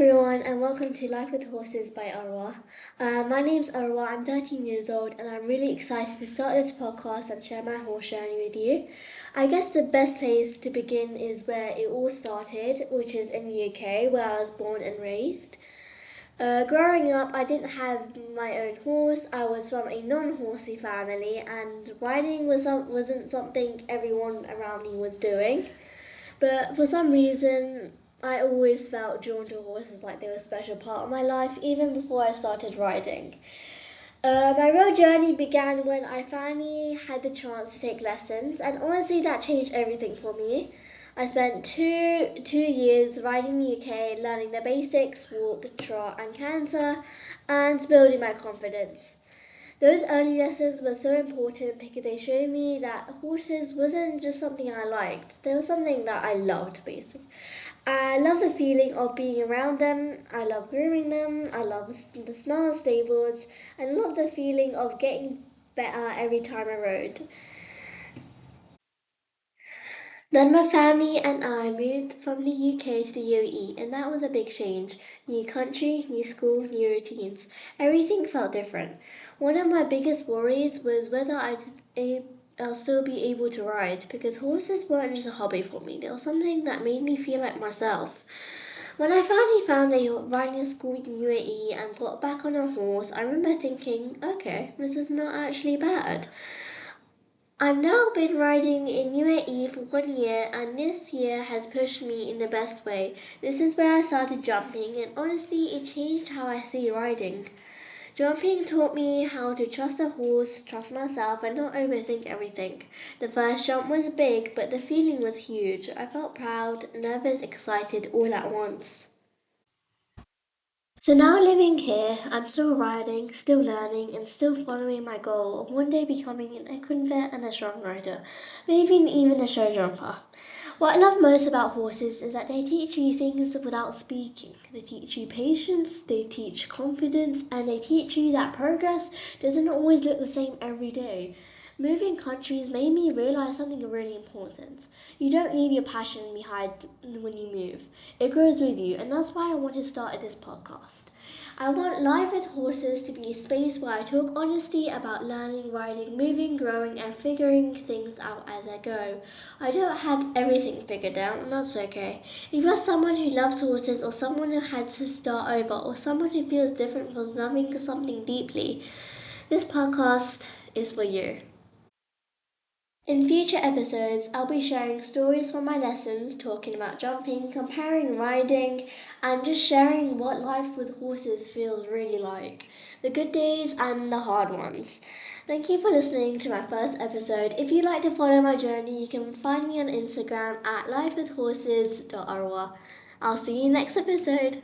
everyone, and welcome to Life with Horses by Arwa. My name's Arwa, I'm 13 years old, and I'm really excited to start this podcast and share my horse journey with you. I guess the best place to begin is where it all started, which is in the UK, where I was born and raised. Growing up, I didn't have my own horse. I was from a non-horsey family, and riding wasn't something everyone around me was doing. But for some reason, I always felt drawn to horses like they were a special part of my life, even before I started riding. My real journey began when I finally had the chance to take lessons, and honestly, that changed everything for me. I spent two years riding the UK, learning the basics, walk, trot, and canter, and building my confidence. Those early lessons were so important because they showed me that horses wasn't just something I liked, they were something that I loved basically. I love the feeling of being around them, I love grooming them, I love the smell of stables, and I love the feeling of getting better every time I rode. Then my family and I moved from the UK to the UAE, and that was a big change. New country, new school, new routines. Everything felt different. One of my biggest worries was whether I'll still be able to ride, because horses weren't just a hobby for me, they were something that made me feel like myself. When I finally found a riding school in UAE and got back on a horse, I remember thinking, okay, this is not actually bad. I've now been riding in UAE for 1 year, and this year has pushed me in the best way. This is where I started jumping, and honestly, it changed how I see riding. Jumping taught me how to trust a horse, trust myself, and not overthink everything. The first jump was big, but the feeling was huge. I felt proud, nervous, excited all at once. So now living here, I'm still riding, still learning, and still following my goal of one day becoming an equine and a strong rider, maybe even a show jumper. What I love most about horses is that they teach you things without speaking. They teach you patience, they teach confidence, and they teach you that progress doesn't always look the same every day. Moving countries made me realize something really important. You don't leave your passion behind when you move. It grows with you, and that's why I want to start this podcast. I want Life with Horses to be a space where I talk honestly about learning, riding, moving, growing, and figuring things out as I go. I don't have everything figured out, and that's okay. If you're someone who loves horses, or someone who had to start over, or someone who feels different from loving something deeply, this podcast is for you. In future episodes, I'll be sharing stories from my lessons, talking about jumping, comparing riding, and just sharing what life with horses feels really like, the good days and the hard ones. Thank you for listening to my first episode. If you'd like to follow my journey, you can find me on Instagram at lifewithhorses.arwa. I'll see you next episode.